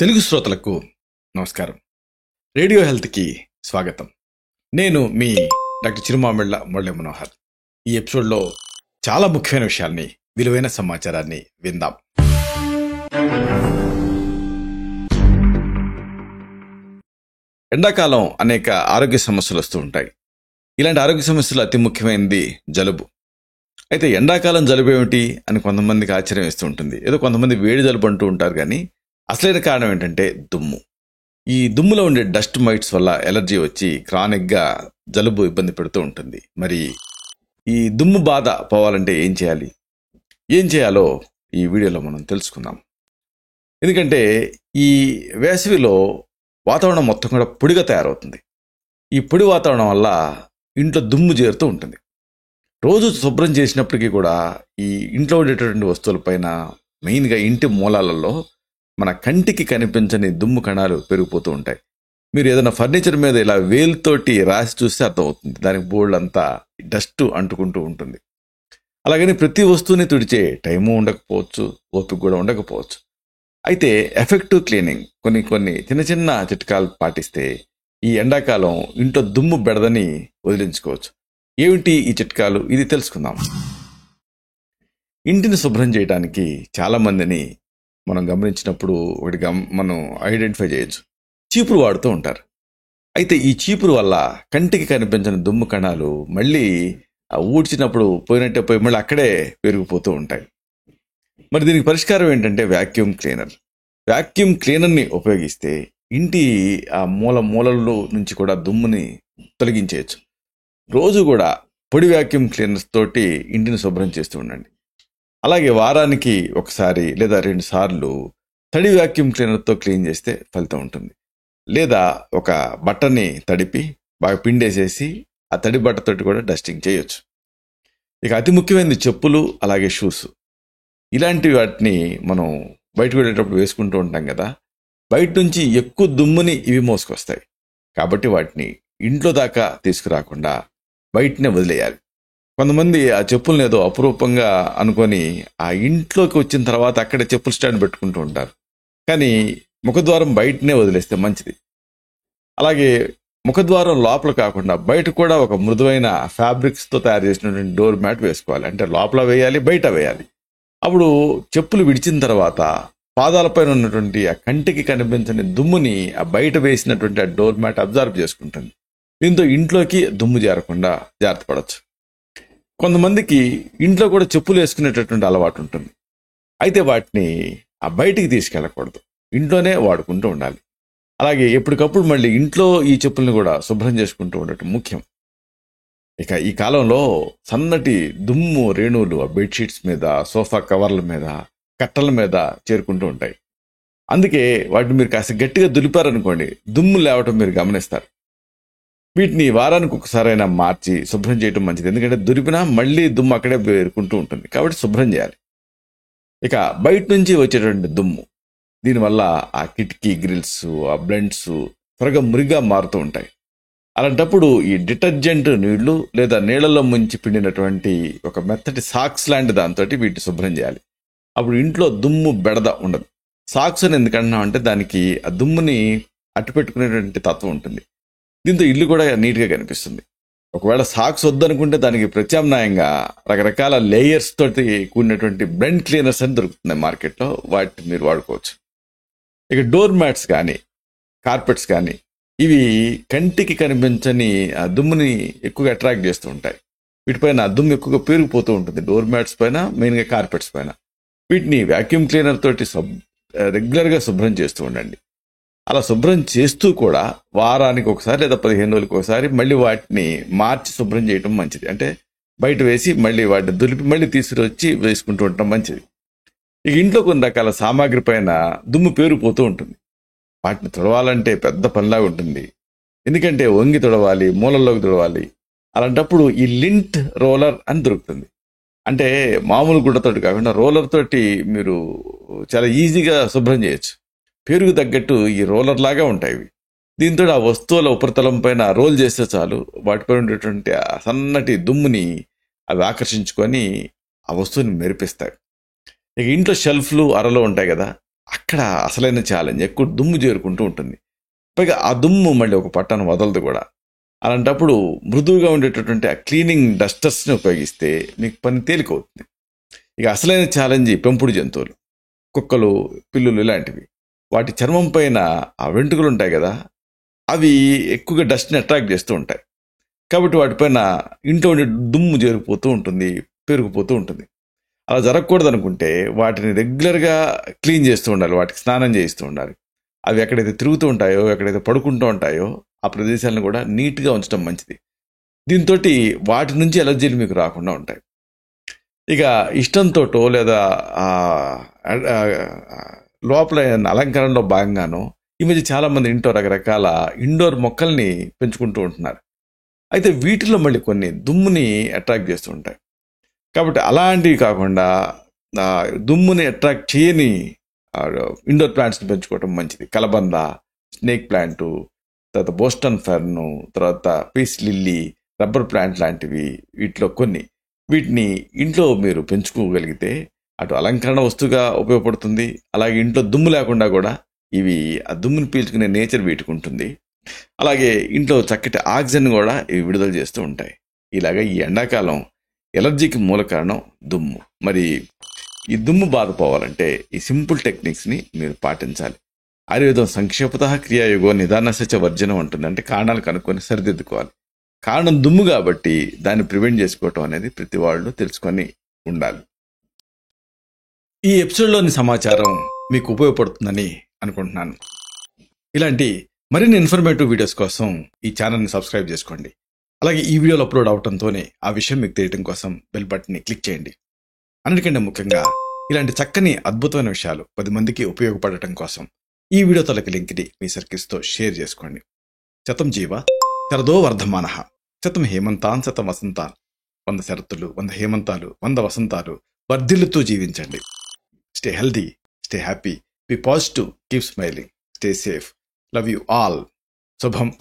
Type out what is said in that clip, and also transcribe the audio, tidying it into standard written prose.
తెలుగు శ్రోతలకు నమస్కారం. రేడియో హెల్త్కి స్వాగతం. నేను మీ డాక్టర్ చిరుమామిళ్ళ మురళీ మనోహర్. ఈ ఎపిసోడ్లో చాలా ముఖ్యమైన విషయాల్ని, విలువైన సమాచారాన్ని విందాం. ఎండాకాలం అనేక ఆరోగ్య సమస్యలు వస్తూ ఉంటాయి. ఇలాంటి ఆరోగ్య సమస్యలు అతి ముఖ్యమైనది జలుబు. అయితే ఎండాకాలం జలుబు ఏమిటి అని కొంతమందికి ఆశ్చర్యం వేస్తూ ఉంటుంది. ఏదో కొంతమంది వేడి జలుబు అంటూ ఉంటారు, కానీ అసలైన కారణం ఏంటంటే దుమ్ము. ఈ దుమ్ములో ఉండే డస్ట్ మైట్స్ వల్ల ఎలర్జీ వచ్చి క్రానిక్గా జలుబు ఇబ్బంది పెడుతూ ఉంటుంది. మరి ఈ దుమ్ము బాధ పోవాలంటే ఏం చేయాలో ఈ వీడియోలో మనం తెలుసుకుందాం. ఎందుకంటే ఈ వేసవిలో వాతావరణం మొత్తం కూడా పొడిగా తయారవుతుంది. ఈ పొడి వాతావరణం వల్ల ఇంట్లో దుమ్ము చేరుతూ ఉంటుంది. రోజు శుభ్రం చేసినప్పటికీ కూడా ఈ ఇంట్లో ఉండేటటువంటి వస్తువులపైన, మెయిన్గా ఇంటి మూలాలలో మన కంటికి కనిపించని దుమ్ము కణాలు పెరిగిపోతూ ఉంటాయి. మీరు ఏదైనా ఫర్నిచర్ మీద ఇలా వేలుతోటి రాసి చూస్తే అర్థమవుతుంది, దానికి బోల్డ్ అంతా డస్ట్ అంటుకుంటూ ఉంటుంది. అలాగని ప్రతి వస్తువుని తుడిచే టైము ఉండకపోవచ్చు, ఓపిక కూడా ఉండకపోవచ్చు. అయితే ఎఫెక్టివ్ క్లీనింగ్ కొన్ని చిన్న చిన్న చిట్కాలు పాటిస్తే ఈ ఎండాకాలం ఇంట్లో దుమ్ము బెడదని వదిలించుకోవచ్చు. ఏమిటి ఈ చిట్కాలు, ఇది తెలుసుకుందాం. ఇంటిని శుభ్రం చేయడానికి చాలామందిని మనం గమనించినప్పుడు మనం ఐడెంటిఫై చేయొచ్చు. చీపురు వాడుతూ ఉంటారు. అయితే ఈ చీపురు వల్ల కంటికి కనిపించిన దుమ్ము కణాలు మళ్ళీ ఊడ్చినప్పుడు పోయినట్టే పోయి మళ్ళీ అక్కడే పెరిగిపోతూ ఉంటాయి. మరి దీనికి పరిష్కారం ఏంటంటే వ్యాక్యూమ్ క్లీనర్. వ్యాక్యూమ్ క్లీనర్ని ఉపయోగిస్తే ఇంటి ఆ మూలల్లో నుంచి కూడా దుమ్ముని తొలగించేయచ్చు. రోజు కూడా పొడి వ్యాక్యూమ్ క్లీనర్స్ తోటి ఇంటిని శుభ్రం చేస్తూ ఉండండి. అలాగే వారానికి ఒకసారి లేదా 2 సార్లు తడి వ్యాక్యూమ్ క్లీనర్తో క్లీన్ చేస్తే ఫలితం ఉంటుంది. లేదా ఒక బట్టని తడిపి బాగా పిండేసేసి ఆ తడి బట్టతోటి కూడా డస్టింగ్ చేయొచ్చు. ఇక అతి ముఖ్యమైనది చెప్పులు, అలాగే షూస్. ఇలాంటి వాటిని మనం బయటకు వెళ్ళేటప్పుడు వేసుకుంటూ ఉంటాం కదా. బయట నుంచి ఎక్కువ దుమ్ముని ఇవి మోసుకొస్తాయి. కాబట్టి వాటిని ఇంట్లో దాకా తీసుకురాకుండా బయటనే వదిలేయాలి. కొంతమంది ఆ చెప్పులను ఏదో అపురూపంగా అనుకొని ఆ ఇంట్లోకి వచ్చిన తర్వాత అక్కడే చెప్పులు స్టాండ్ పెట్టుకుంటూ ఉంటారు. కానీ ముఖద్వారం బయటనే వదిలేస్తే మంచిది. అలాగే ముఖద్వారం లోపల కాకుండా బయట కూడా ఒక మృదువైన ఫ్యాబ్రిక్స్తో తయారు చేసినటువంటి డోర్ మ్యాట్ వేసుకోవాలి. అంటే లోపల వేయాలి, బయట వేయాలి. అప్పుడు చెప్పులు విడిచిన తర్వాత పాదాలపైన ఉన్నటువంటి ఆ కంటికి కనిపించని దుమ్ముని ఆ బయట వేసినటువంటి ఆ డోర్ మ్యాట్ అబ్జర్వ్ చేసుకుంటుంది. దీంతో ఇంట్లోకి దుమ్ము చేరకుండా జాగ్రత్త పడవచ్చు. కొంతమందికి ఇంట్లో కూడా చెప్పులు వేసుకునేటటువంటి అలవాటు ఉంటుంది. అయితే వాటిని ఆ బయటికి తీసుకెళ్ళకూడదు, ఇంట్లోనే వాడుకుంటూ ఉండాలి. అలాగే ఎప్పటికప్పుడు మళ్ళీ ఇంట్లో ఈ చెప్పుల్ని కూడా శుభ్రం చేసుకుంటూ ఉండటం ముఖ్యం. ఇక ఈ కాలంలో సన్నటి దుమ్ము రేణువులు ఆ బెడ్షీట్స్ మీద, సోఫా కవర్ల మీద, కట్టల మీద చేరుకుంటూ ఉంటాయి. అందుకే వాటిని మీరు కాస్త గట్టిగా దులిపారనుకోండి, దుమ్ము లేవటం మీరు గమనిస్తారు. వీటిని వారానికి ఒకసారైనా మార్చి శుభ్రం చేయటం మంచిది. ఎందుకంటే దులిపినా మళ్ళీ దుమ్ము అక్కడే పేరుకుంటూ ఉంటుంది. కాబట్టి శుభ్రం చేయాలి. ఇక బయట నుంచి వచ్చేటువంటి దుమ్ము, దీనివల్ల ఆ కిటికీ గ్రిల్స్, ఆ బ్లెండ్స్ త్వరగా మురిగా మారుతూ ఉంటాయి. అలాంటప్పుడు ఈ డిటర్జెంట్ నీళ్లు లేదా నీళ్లలో ముంచి పిండినటువంటి ఒక మెత్తటి సాక్స్ లాంటి దాంతో వీటిని శుభ్రం చేయాలి. అప్పుడు ఇంట్లో దుమ్ము బెడద ఉండదు. సాక్స్ అని ఎందుకంటున్నాం అంటే దానికి ఆ దుమ్ముని అట్టుపెట్టుకునేటువంటి తత్వం ఉంటుంది. దీంతో ఇల్లు కూడా నీట్గా కనిపిస్తుంది. ఒకవేళ సాక్స్ వద్దనుకుంటే దానికి ప్రత్యామ్నాయంగా రకరకాల లేయర్స్ తోటి కూడినటువంటి బ్లెండ్ క్లీనర్స్ అని దొరుకుతున్నాయి మార్కెట్లో. వాటిని మీరు వాడుకోవచ్చు. ఇక డోర్ మ్యాట్స్ కానీ, కార్పెట్స్ కానీ, ఇవి కంటికి కనిపించని ఆ దుమ్ముని ఎక్కువగా అట్రాక్ట్ చేస్తూ ఉంటాయి. వీటిపైన దుమ్ము ఎక్కువగా పెరిగిపోతూ ఉంటుంది. డోర్ మ్యాట్స్ పైన, మెయిన్గా కార్పెట్స్ పైన. వీటిని వ్యాక్యూమ్ క్లీనర్ తోటి రెగ్యులర్గా శుభ్రం చేస్తూ ఉండండి. అలా శుభ్రం చేస్తూ కూడా వారానికి ఒకసారి లేదా 15 రోజులకు ఒకసారి మళ్ళీ వాటిని మార్చి శుభ్రం చేయటం మంచిది. అంటే బయట వేసి మళ్ళీ వాటిని దులిపి మళ్ళీ తీసుకొచ్చి వేసుకుంటూ ఉండటం మంచిది. ఇక ఇంట్లో కొన్ని రకాల సామాగ్రి పైన దుమ్ము పేరుపోతూ ఉంటుంది. వాటిని తుడవాలంటే పెద్ద పనిలాగా ఉంటుంది. ఎందుకంటే వంగి తుడవాలి, మూలల్లోకి తుడవాలి. అలాంటప్పుడు ఈ లింట్ రోలర్ అని దొరుకుతుంది. అంటే మామూలు గుడ్డతోటి కాకుండా రోలర్ తోటి మీరు చాలా ఈజీగా శుభ్రం చేయొచ్చు. పేరుకు తగ్గట్టు ఈ రోలర్ లాగా ఉంటాయి. దీంతో ఆ వస్తువుల ఉపరితలం పైన రోల్ చేస్తే చాలు, వాటిపై ఉండేటువంటి ఆ సన్నటి దుమ్ముని అవి ఆకర్షించుకొని ఆ వస్తువుని మెరిపిస్తాయి. ఇక ఇంట్లో షెల్ఫ్లు, అరలు ఉంటాయి కదా, అక్కడ అసలైన ఛాలెంజ్. ఎక్కువ దుమ్ము చేరుకుంటూ ఉంటుంది. పైగా ఆ దుమ్ము మళ్ళీ ఒక పట్టాను వదలదు కూడా. అలాంటప్పుడు మృదువుగా ఉండేటటువంటి ఆ క్లీనింగ్ డస్టర్స్ని ఉపయోగిస్తే మీకు పని తేలికవుతుంది. ఇక అసలైన ఛాలెంజ్ పెంపుడు జంతువులు, కుక్కలు, పిల్లులు ఇలాంటివి. వాటి చర్మం పైన ఆ వెంట్రుకలు ఉంటాయి కదా, అవి ఎక్కువగా డస్ట్ని అట్రాక్ట్ చేస్తూ ఉంటాయి. కాబట్టి వాటిపైన ఇంట్లో ఉండే దుమ్ము చేరిపోతూ ఉంటుంది, పెరిగిపోతూ ఉంటుంది. అలా జరగకూడదు అనుకుంటే వాటిని రెగ్యులర్గా క్లీన్ చేస్తూ ఉండాలి, వాటికి స్నానం చేయిస్తూ ఉండాలి. అవి ఎక్కడైతే తిరుగుతూ ఉంటాయో, ఎక్కడైతే పడుకుంటూ ఉంటాయో ఆ ప్రదేశాలను కూడా నీట్గా ఉంచడం మంచిది. దీంతో వాటి నుంచి ఎలర్జీలు మీకు రాకుండా ఉంటాయి. ఇక ఇష్టంతోటో లేదా లోపల అలంకరణలో భాగంగానో ఈ మధ్య చాలామంది ఇంట్లో రకరకాల ఇండోర్ మొక్కల్ని పెంచుకుంటూ ఉంటున్నారు. అయితే వీటిలో మళ్ళీ కొన్ని దుమ్ముని అట్రాక్ట్ చేస్తూ ఉంటాయి. కాబట్టి అలాంటివి కాకుండా దుమ్ముని అట్రాక్ట్ చేయని ఇండోర్ ప్లాంట్స్ని పెంచుకోవటం మంచిది. కలబంద, స్నేక్ ప్లాంటు, తర్వాత బోస్టన్ ఫెర్ను, తర్వాత పీస్ లిల్లీ, రబ్బర్ ప్లాంట్ లాంటివి వీటిలో కొన్ని. వీటిని ఇంట్లో మీరు పెంచుకోగలిగితే అటు అలంకరణ వస్తువుగా ఉపయోగపడుతుంది, అలాగే ఇంట్లో దుమ్ము లేకుండా కూడా ఇవి ఆ దుమ్ముని పీల్చుకునే నేచర్ వీటికి ఉంటుంది. అలాగే ఇంట్లో చక్కటి ఆక్సిజన్ కూడా ఇవి విడుదల చేస్తూ ఉంటాయి. ఇలాగా ఈ ఎండాకాలం ఎలర్జీకి మూల కారణం దుమ్ము. మరి ఈ దుమ్ము బాధపోవాలంటే ఈ సింపుల్ టెక్నిక్స్ని మీరు పాటించాలి. ఆయుర్వేదం సంక్షేపత క్రియాయుగో నిదానసచ వర్జనం అంటుంది. అంటే కారణాలు కనుక్కొని సరిదిద్దుకోవాలి. కారణం దుమ్ము కాబట్టి దాన్ని ప్రివెంట్ చేసుకోవటం అనేది ప్రతి వాళ్ళు తెలుసుకొని ఉండాలి. ఈ ఎపిసోడ్లోని సమాచారం మీకు ఉపయోగపడుతుందని అనుకుంటున్నాను. ఇలాంటి మరిన్ని ఇన్ఫర్మేటివ్ వీడియోస్ కోసం ఈ ఛానల్ని సబ్స్క్రైబ్ చేసుకోండి. అలాగే ఈ వీడియోలు అప్లోడ్ అవడంతోనే ఆ విషయం మీకు తెలియటం కోసం బెల్ బటన్ని క్లిక్ చేయండి. అన్నిటికంటే ముఖ్యంగా ఇలాంటి చక్కని అద్భుతమైన విషయాలు 10 మందికి ఉపయోగపడటం కోసం ఈ వీడియో తలకి లింక్ని మీ సర్కిల్స్తో షేర్ చేసుకోండి. శతం జీవ శరదో వర్ధమానః, శతం హేమంతాన్ శతం వసంతాన్. 100 శరత్తులు, 100 హేమంతాలు, 100 వసంతాలు వర్ధిల్లుతూ జీవించండి. Stay healthy, stay happy, be positive, keep smiling, stay safe. Love you all. శుభం.